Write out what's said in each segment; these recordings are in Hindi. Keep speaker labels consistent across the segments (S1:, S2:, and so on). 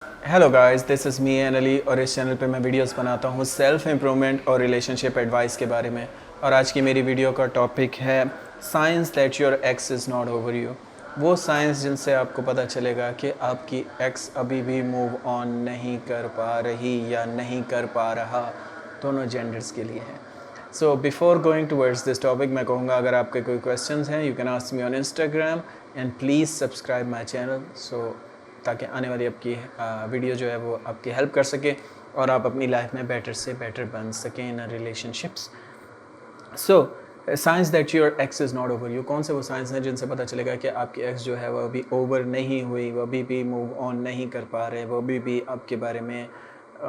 S1: Hello guys, this is me N Ali और इस चैनल पे मैं वीडियोस बनाता हूँ सेल्फ इम्प्रूवमेंट और रिलेशनशिप एडवाइस के बारे में। और आज की मेरी वीडियो का टॉपिक है science that your ex is not over you. वो साइंस जिनसे आपको पता चलेगा कि आपकी एक्स अभी भी मूव ऑन नहीं कर पा रही या नहीं कर पा रहा, दोनों जेंडर्स के लिए है। So before going towards this topic, मैं कहूँगा अगर आपके कोई क्वेश्चंस हैं you can ask me on Instagram and please subscribe my channel ताकि आने वाली आपकी वीडियो जो है वो आपकी हेल्प कर सके और आप अपनी लाइफ में बेटर से बेटर बन सकें in relationships. So science that your ex is not over you, कौन से वो साइंस हैं जिनसे पता चलेगा कि आपकी एक्स जो है वो अभी ओवर नहीं हुई, वो अभी भी मूव ऑन नहीं कर पा रहे, वो अभी भी आपके बारे में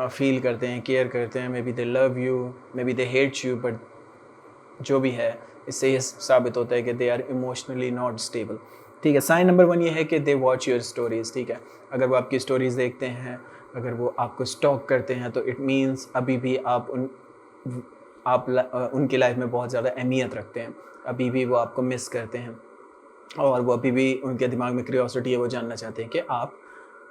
S1: फील करते हैं, केयर करते हैं। Maybe they love you, maybe they hate you, but जो भी है इससे ये साबित होता है कि they are emotionally not stable. ठीक है, साइन नंबर 1 ये है कि दे वॉच योर स्टोरीज़। ठीक है, अगर वो आपकी स्टोरीज़ देखते हैं, अगर वो आपको स्टॉक करते हैं, तो इट मीन्स अभी भी उनकी लाइफ में बहुत ज़्यादा अहमियत रखते हैं, अभी भी वो आपको मिस करते हैं और वो अभी भी उनके दिमाग में क्यूरियोसिटी है, वो जानना चाहते हैं कि आप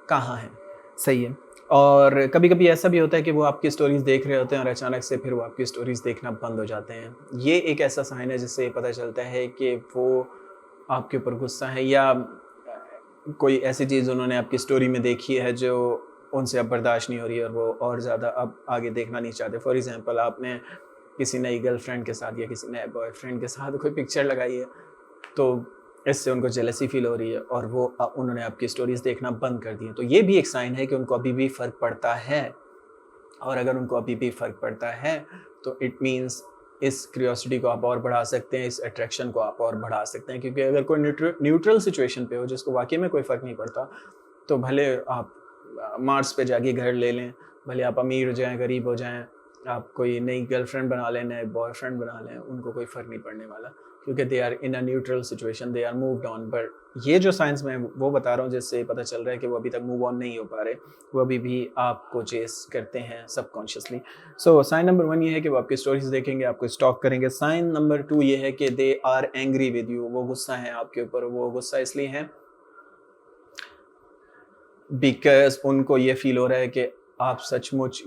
S1: कहाँ हैं। सही है। और कभी कभी ऐसा भी होता है कि वो आपकी स्टोरीज़ देख रहे होते हैं और अचानक से फिर वो आपकी स्टोरीज़ देखना बंद हो जाते हैं। ये एक ऐसा साइन है जिससे ये पता चलता है कि वो आपके ऊपर गुस्सा है या कोई ऐसी चीज़ उन्होंने आपकी स्टोरी में देखी है जो उनसे अब बर्दाश्त नहीं हो रही है और वो और ज़्यादा अब आगे देखना नहीं चाहते। फॉर एग्ज़ाम्पल, आपने किसी नई गर्लफ्रेंड के साथ या किसी नए बॉयफ्रेंड के साथ कोई पिक्चर लगाई है, तो इससे उनको जेलसी फील हो रही है और वो उन्होंने आपकी स्टोरीज़ देखना बंद कर दी है। तो ये भी एक साइन है कि उनको अभी भी फ़र्क पड़ता है। और अगर उनको अभी भी फ़र्क पड़ता है तो इट मीन्स इस क्यूरियोसिटी को आप और बढ़ा सकते हैं, इस अट्रैक्शन को आप और बढ़ा सकते हैं। क्योंकि अगर कोई न्यूट्रल सिचुएशन पे हो जिसको वाकई में कोई फ़र्क नहीं पड़ता, तो भले आप मार्स पे जाके घर ले लें, भले आप अमीर हो जाएँ, गरीब हो जाएँ, आप कोई नई गर्लफ्रेंड बना लें, नए बॉयफ्रेंड बना लें, उनको कोई फ़र्क नहीं पड़ने वाला, क्योंकि they are in a neutral situation, they are moved on. But ये जो साइंस मैं वो बता रहा हूँ जिससे पता चल रहा है कि वो अभी तक मूव ऑन नहीं हो पा रहे, वो अभी भी आपको चेस करते हैं सबकॉन्शियसली। सो साइन नंबर 1 ये है कि वो आपकी स्टोरीज देखेंगे, आपको स्टॉक करेंगे। साइन नंबर 2 ये है कि they are angry with you, वो गुस्सा है आपके ऊपर। वो गुस्सा इसलिए है बिकॉज उनको ये फील हो रहा है कि आप सचमुच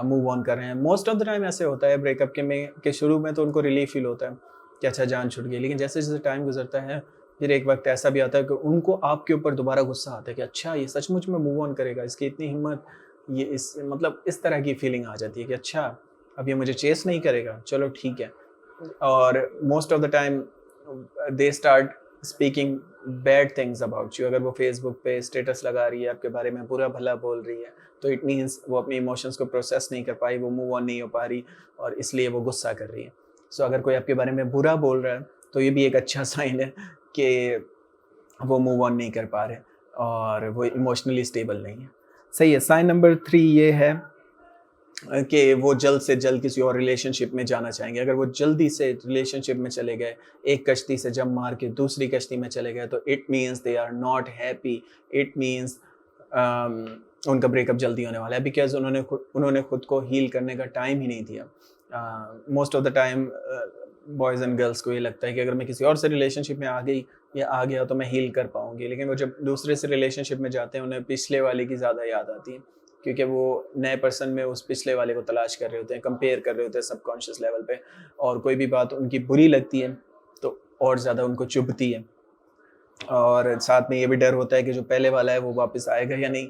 S1: मूव ऑन कर रहे हैं। मोस्ट ऑफ द टाइम ऐसे होता है ब्रेकअप के शुरू में तो उनको रिलीफ फील होता है कि अच्छा जान छूट गई, लेकिन जैसे जैसे टाइम गुजरता है फिर एक वक्त ऐसा भी आता है कि उनको आपके ऊपर दोबारा गुस्सा आता है कि अच्छा ये सचमुच में मूव ऑन करेगा, इसकी इतनी हिम्मत, ये इस तरह की फीलिंग आ जाती है कि अच्छा अब ये मुझे चेस नहीं करेगा, चलो ठीक है। और most of the time they start speaking bad things about you. अगर वो फेसबुक पे स्टेटस लगा रही है, आपके बारे में बुरा भला बोल रही है, तो इट मीन्स वो अपने इमोशंस को प्रोसेस नहीं कर पाई, वो मूव ऑन नहीं हो पा रही और इसलिए वो गुस्सा कर रही है। सो अगर कोई आपके बारे में बुरा बोल रहा है तो ये भी एक अच्छा साइन है कि वो मूव ऑन नहीं कर पा रहे और वो इमोशनली स्टेबल नहीं है। सही है। साइन नंबर 3 ये है कि वो जल्द से जल्द किसी और रिलेशनशिप में जाना चाहेंगे। अगर वो जल्दी से रिलेशनशिप में चले गए, एक कश्ती से जंप मार के दूसरी कश्ती में चले गए, तो it means they are not happy. It means उनका ब्रेकअप जल्दी होने वाला है बिकॉज उन्होंने खुद को हील करने का टाइम ही नहीं दिया। Most of the time boys and girls को ये लगता है कि अगर मैं किसी और से रिलेशनशिप में आ गई या आ गया तो मैं हील कर पाऊंगी, लेकिन वो जब दूसरे से रिलेशनशिप में जाते हैं उन्हें पिछले वाले की ज़्यादा याद आती है, क्योंकि वो नए पर्सन में उस पिछले वाले को तलाश कर रहे होते हैं, कंपेयर कर रहे होते हैं सबकॉन्शियस लेवल पे। और कोई भी बात उनकी बुरी लगती है तो और ज़्यादा उनको चुभती है और साथ में ये भी डर होता है कि जो पहले वाला है वो वापस आएगा या नहीं।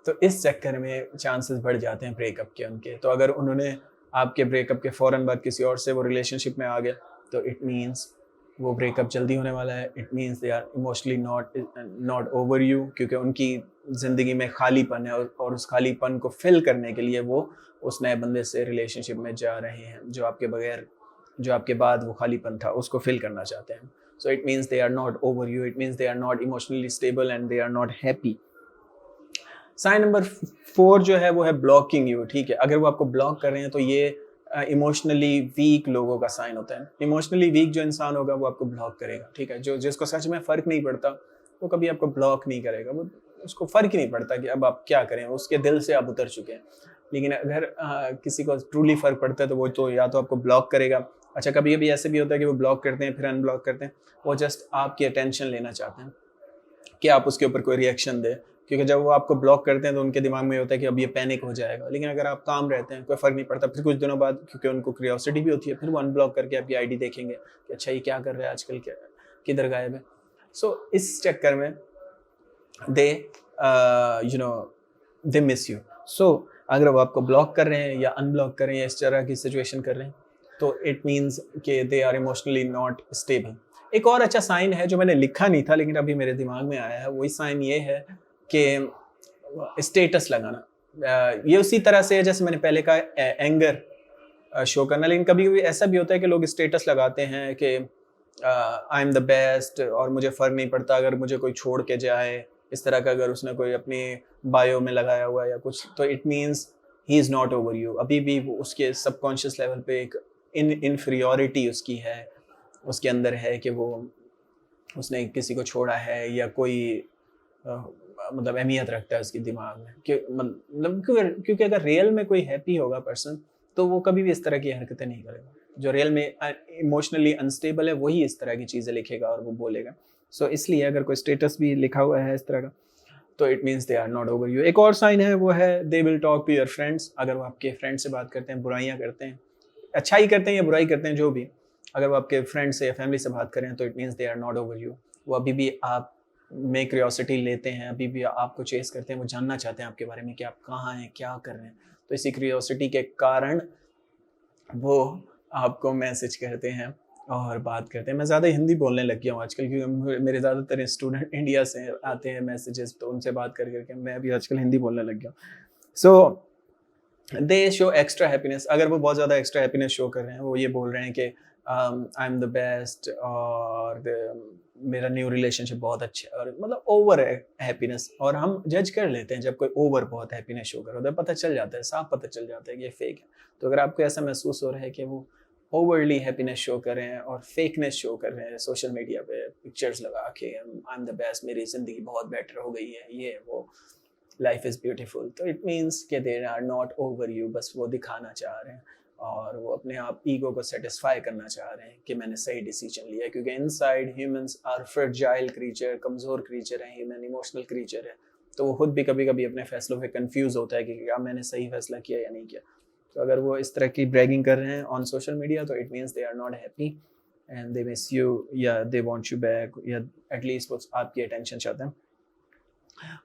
S1: तो इस चक्कर में चांसेस बढ़ जाते हैं ब्रेकअप के उनके। तो अगर उन्होंने आपके ब्रेकअप के फ़ौरन बाद किसी और से वो रिलेशनशिप में आ गया, तो इट मीन्स वो ब्रेकअप जल्दी होने वाला है। It means they are emotionally not over you, क्योंकि उनकी ज़िंदगी में खालीपन है और उस खालीपन को फिल करने के लिए वो उस नए बंदे से रिलेशनशिप में जा रहे हैं जो आपके बाद वो खालीपन था उसको फिल करना चाहते हैं। So it means they are not over you, it means they are not emotionally stable and they are not happy. Sign number 4 जो है वो है ब्लॉकिंग यू। ठीक है, अगर वो आपको ब्लॉक कर रहे हैं तो ये इमोशनली वीक लोगों का साइन होता है। इमोशनली वीक जो इंसान होगा वो आपको ब्लॉक करेगा। ठीक है, जो जिसको सच में फ़र्क नहीं पड़ता वो कभी आपको ब्लॉक नहीं करेगा, वो उसको फ़र्क ही नहीं पड़ता कि अब आप क्या करें, उसके दिल से आप उतर चुके हैं। लेकिन अगर किसी को ट्रूली फ़र्क पड़ता है तो वो तो या तो आपको ब्लॉक करेगा। अच्छा, कभी कभी ऐसे भी होता है कि वो ब्लॉक करते हैं फिर अनब्लॉक करते हैं, वो जस्ट आपकी अटेंशन लेना चाहते हैं कि आप उसके ऊपर कोई रिएक्शन दें, क्योंकि जब वो आपको ब्लॉक करते हैं तो उनके दिमाग में होता है कि अब ये पैनिक हो जाएगा। लेकिन अगर आप काम रहते हैं, कोई फ़र्क नहीं पड़ता। फिर कुछ दिनों बाद, क्योंकि उनको क्यूरियोसिटी भी होती है, फिर वो अनब्लॉक करके आपकी आईडी देखेंगे कि अच्छा ये क्या कर रहा है आजकल, क्या किधर गायब है। सो इस चक्कर में दे दे मिस यू। सो अगर वो आपको ब्लॉक कर रहे हैं या अनब्लॉक कर रहे हैं या इस तरह की सिचुएशन कर रहे हैं, तो इट मीन्स कि they are emotionally not stable. एक और अच्छा साइन है जो मैंने लिखा नहीं था लेकिन अभी मेरे दिमाग में आया है, वही साइन ये है कि स्टेटस लगाना। ये उसी तरह से है जैसे मैंने पहले कहा, एंगर शो करना। लेकिन कभी कभी ऐसा भी होता है कि लोग स्टेटस लगाते हैं कि आई एम द बेस्ट और मुझे फ़र्क नहीं पड़ता अगर मुझे कोई छोड़ के जाए, इस तरह का अगर उसने कोई अपनी बायो में लगाया हुआ है या कुछ, तो it means he is not over you. अभी भी वो उसके सबकॉन्शियस लेवल पे एक इन्फीरियोरिटी उसकी है, उसके अंदर है कि वो उसने किसी को छोड़ा है या कोई मतलब अहमियत रखता है उसके दिमाग में कि मतलब क्योंकि अगर रियल में कोई हैप्पी होगा पर्सन तो वो कभी भी इस तरह की हरकतें नहीं करेगा। जो रियल में इमोशनली अनस्टेबल है वही इस तरह की चीज़ें लिखेगा और वो बोलेगा। सो इसलिए अगर कोई स्टेटस भी लिखा हुआ है इस तरह का तो it means they are not over you. एक और साइन है वो है they will talk to your friends. अगर वो आपके फ्रेंड से बात करते हैं, बुराइयाँ करते हैं, अच्छाई करते हैं या बुराई करते हैं, जो भी, अगर वो आपके फ्रेंड से या फैमिली से बात करें तो it means they are not over you. वो अभी भी आप में क्यूरियोसिटी लेते हैं, अभी भी आपको चेस करते हैं, वो जानना चाहते हैं आपके बारे में कि आप कहाँ हैं, क्या कर रहे हैं। तो इसी क्यूरियोसिटी के कारण वो आपको मैसेज करते हैं और बात करते हैं। मैं ज़्यादा हिंदी बोलने लग गया हूँ आजकल क्योंकि मेरे ज़्यादातर स्टूडेंट इंडिया से आते हैं मैसेजेस, तो उनसे बात कर करके मैं भी आजकल हिंदी बोलने लग गया हूँ। सो दे शो एक्स्ट्रा हैप्पीनेस। अगर वो बहुत ज़्यादा एक्स्ट्रा हैप्पीनेस शो कर रहे हैं, वो ये बोल रहे हैं कि आई एम द बेस्ट और मेरा न्यू रिलेशनशिप बहुत अच्छा है, और मतलब ओवर है हैप्पीनेस। और हम जज कर लेते हैं जब कोई ओवर बहुत हैप्पीनेस शो कर रहा है, पता चल जाता है, साफ पता चल जाता है कि ये फेक है। तो अगर आपको ऐसा महसूस हो रहा है कि वो ओवरली हैप्पीनेस शो कर रहे हैं और फेकनेस शो कर रहे हैं सोशल मीडिया पे पिक्चर्स लगा के, आई एम द बेस्ट, मेरी ज़िंदगी बहुत बेटर हो गई है, ये वो, लाइफ इज़ ब्यूटीफुल, तो इट मीन्स कि they are not over you. बस वो दिखाना चाह रहे हैं और वो अपने आप ईगो को सेटिस्फाई करना चाह रहे हैं कि मैंने सही डिसीजन लिया। क्योंकि inside humans are fragile creature, कमज़ोर क्रीचर है ह्यूमन, इमोशनल क्रीचर है। तो वो खुद भी कभी कभी अपने फैसलों पे कंफ्यूज होता है कि क्या मैंने सही फैसला किया या नहीं किया। तो अगर वो इस तरह की ब्रैगिंग कर रहे हैं ऑन सोशल मीडिया तो it means they are not happy and they miss you, या दे वांट यू बैक, या एटलीस्ट वो आपकी अटेंशन चाहते हैं।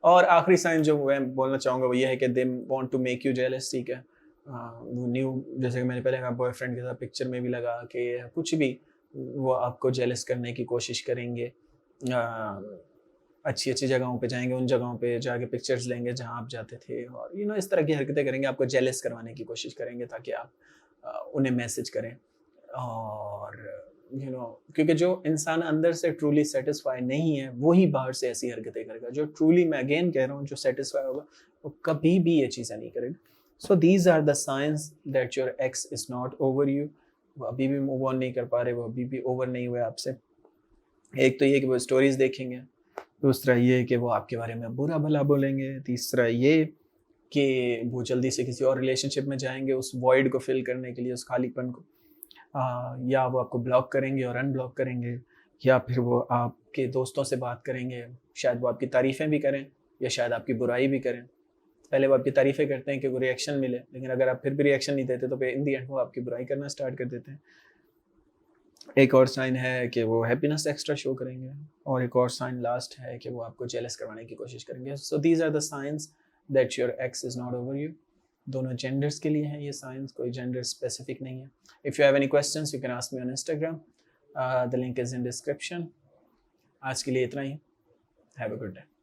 S1: और आखिरी साइन जो मैं बोलना चाहूँगा वो ये है कि they want to make you jealous. ठीक है, वो न्यू, जैसे कि मैंने पहले कहा, बॉयफ्रेंड के साथ पिक्चर में भी लगा कि कुछ भी, वो आपको जेलस करने की कोशिश करेंगे। अच्छी अच्छी जगहों पे जाएंगे, उन जगहों पे जाके पिक्चर्स लेंगे जहाँ आप जाते थे, और इस तरह की हरकतें करेंगे, आपको जेलस करवाने की कोशिश करेंगे ताकि आप उन्हें मैसेज करें। और क्योंकि जो इंसान अंदर से ट्रूली सेटिस्फाई नहीं है वही बाहर से ऐसी हरकतें करेगा। जो ट्रूली, मैं अगेन कह रहा हूँ, जो सेटिस्फाई होगा वो कभी भी ये चीज़ें नहीं करेगा। So these are the science that your ex is not over you. वो अभी भी मूव ऑन नहीं कर पा रहे, वो अभी भी ओवर नहीं हुए आपसे। एक तो ये कि वो स्टोरीज देखेंगे, दूसरा ये कि वो आपके बारे में बुरा भला बोलेंगे, तीसरा ये कि वो जल्दी से किसी और रिलेशनशिप में जाएंगे उस वॉइड को फिल करने के लिए, उस खालीपन को। या वो आपको ब्लॉक करेंगे और अनब्लॉक करेंगे, या फिर वो आपके दोस्तों से बात करेंगे, शायद वो आपकी तारीफ़ें भी करें या शायद आपकी बुराई भी करें। पहले वो आपकी तारीफ़ें करते हैं कि वो रिएक्शन मिले, लेकिन अगर आप फिर भी रिएक्शन नहीं देते तो फिर इन दी एंड वो आपकी बुराई करना स्टार्ट कर देते हैं। एक और साइन है कि वो हैप्पीनेस एक्स्ट्रा शो करेंगे, और एक और साइन लास्ट है कि वो आपको जेलस करवाने की कोशिश करेंगे। So these are the science that your ex is not over you. दोनों जेंडर्स के लिए हैं ये साइंस, कोई जेंडर स्पेसिफिक नहीं है। If you have any questions you can ask me on Instagram, the link is in description. आज के लिए इतना ही। Have a good day.